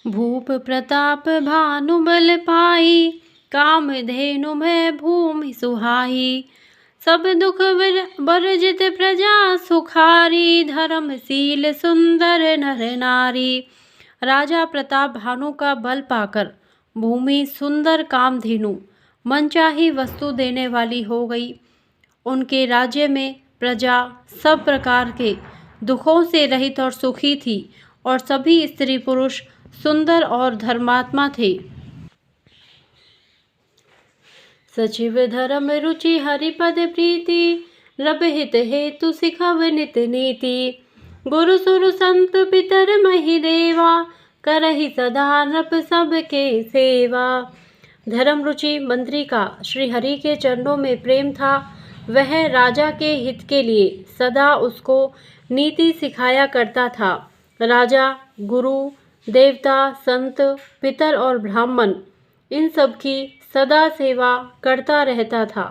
भूप प्रताप भानुबल पाई, कामधेनु में भूमि सुहाई। सब दुख वर्जित प्रजा सुखारी, धर्मशील सुंदर नर नारी। राजा प्रताप भानु का बल पाकर भूमि सुंदर कामधेनु मनचाही वस्तु देने वाली हो गई। उनके राज्य में प्रजा सब प्रकार के दुखों से रहित और सुखी थी और सभी स्त्री पुरुष सुंदर और धर्मात्मा थे। सचिव धर्म रुचि हरिपद प्रीति, रब हित हेतु सिखव नित नीति। गुरु सुर संत पितर महि देवा, करहि सदा नृप सबके सेवा। धर्म रुचि मंत्री का श्री हरि के चरणों में प्रेम था। वह राजा के हित के लिए सदा उसको नीति सिखाया करता था। राजा गुरु, देवता, संत, पितर और ब्राह्मण इन सब की सदा सेवा करता रहता था।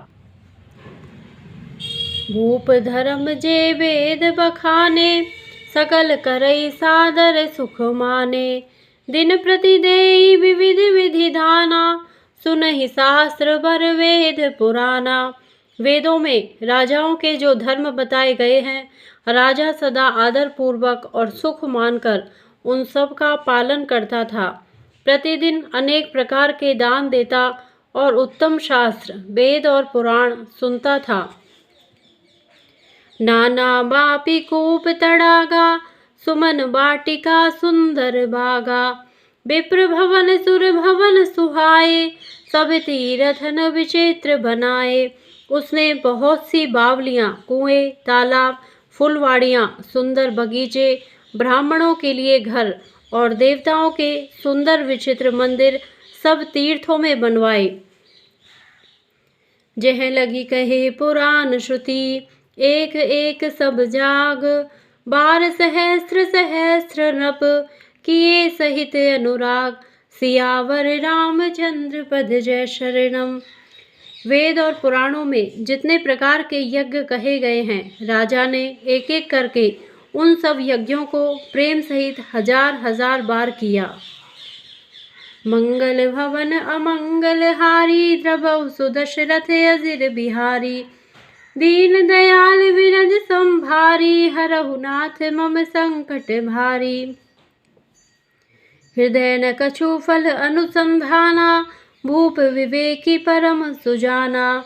भूप धर्म जे वेद बखाने, सकल करई सादर सुख माने। दिन प्रति देई विविध विधि दाना, सुनहि शास्त्र बर वेद पुराना। वेदों में राजाओं के जो धर्म बताए गए हैं, राजा सदा आदर पूर्वक और सुख मानकर उन सब का पालन करता था। प्रतिदिन अनेक प्रकार के दान देता और उत्तम शास्त्र, वेद और पुराण सुनता था। नाना बापी कूप तड़ागा, सुमन बाटिका सुंदर बागा। विप्र भवन सुर भवन सुहाए, सब तीरथ न विचित्र बनाए। उसने बहुत सी बावलियां, कुएं, तालाब, फुलवाड़ियां, सुंदर बगीचे, ब्राह्मणों के लिए घर और देवताओं के सुंदर विचित्र मंदिर सब तीर्थों में बनवाए। जह लगी कहे पुराण श्रुति, एक एक सब जाग। 12 सहस्त्र सहस्त्र नृप, किए सहित अनुराग। सियावर रामचंद्र पद जय शरणम। वेद और पुराणों में जितने प्रकार के यज्ञ कहे गए हैं, राजा ने एक एक करके उन सब यज्ञों को प्रेम सहित हजार हजार बार किया। मंगल भवन अमंगल हारी, द्रवौ सुदशरथ अजिर बिहारी। दीन दयाल विरज संभारी, हरहु नाथ मम संकट भारी। हृदय न कछु फल अनुसंधाना, भूप विवेकी परम सुजाना।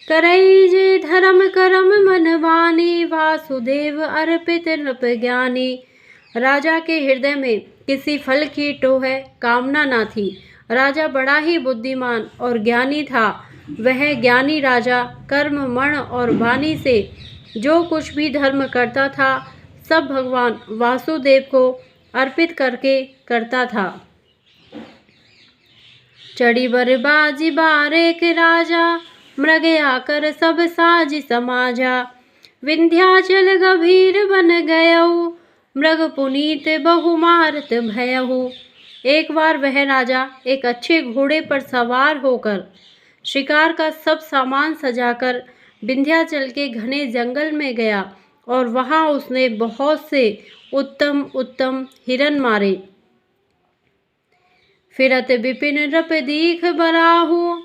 करई जे धर्म करम मन वानी, वासुदेव अर्पित नृप ज्ञानी। राजा के हृदय में किसी फल की टोह कामना न थी। राजा बड़ा ही बुद्धिमान और ज्ञानी था। वह ज्ञानी राजा कर्म, मण और वाणी से जो कुछ भी धर्म करता था, सब भगवान वासुदेव को अर्पित करके करता था। चढ़ी बरबाजी बारेक राजा, मृग आकर सब साज समाजा। विंध्याचल गभीर बन गयऊ, मृग पुनीत बहु मारत भयहु। एक बार वह राजा एक अच्छे घोड़े पर सवार होकर शिकार का सब सामान सजाकर विंध्याचल के घने जंगल में गया और वहां उसने बहुत से उत्तम उत्तम हिरन मारे। फिरत विपिन नृप दीख बराहु,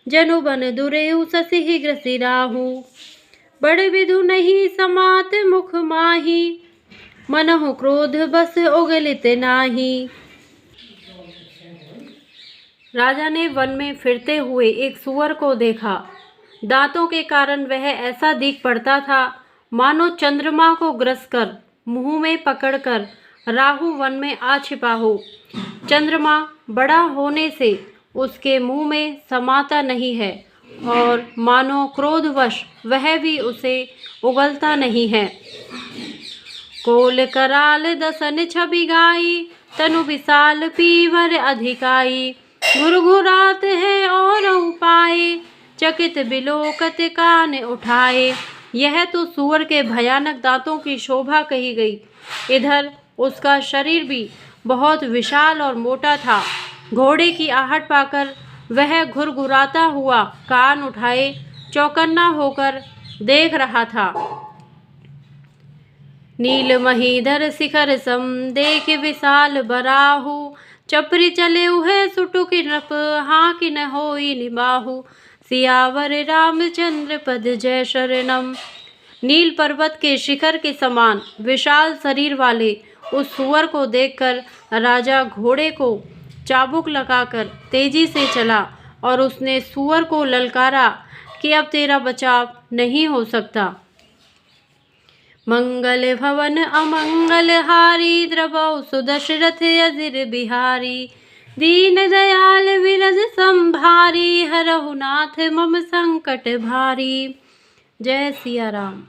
जनु बन दुरेउ ससिहि ग्रसिराहु। बड़ विधु नहीं समात मुख माही, मनहु क्रोध बस उगलित नाही। राजा ने वन में फिरते हुए एक सूअर को देखा। दांतों के कारण वह ऐसा दिख पड़ता था मानो चंद्रमा को ग्रस कर मुंह में पकड़कर राहु वन में आ छिपा हो। चंद्रमा बड़ा होने से उसके मुंह में समाता नहीं है और मानो क्रोधवश वह भी उसे उगलता नहीं है। कोल कराल दसन छवि गाई, तनु विशाल पीवर अधिकाई। घुरघुरात है और उपाय, चकित बिलोकत कान उठाए। यह तो सूअर के भयानक दांतों की शोभा कही गई। इधर उसका शरीर भी बहुत विशाल और मोटा था। घोड़े की आहट पाकर वह घुरघुराता हुआ कान उठाए चौकन्ना होकर देख रहा था। नील महीधर शिखर सम देख विशाल बराहु, चपरी चले उहे सुटुकी नृप, हाँ कि न होई निबाहु। सियावर रामचंद्र पद जय शरणम। नील पर्वत के शिखर के समान विशाल शरीर वाले उस सुअर को देखकर राजा घोड़े को चाबुक लगाकर तेजी से चला और उसने सुअर को ललकारा कि अब तेरा बचाव नहीं हो सकता। मंगल भवन अमंगल हारी, द्रवौ सुदशरथ अजिर बिहारी। दीन दयाल विरज संभारी, हरहु नाथ मम संकट भारी। जय सिया राम।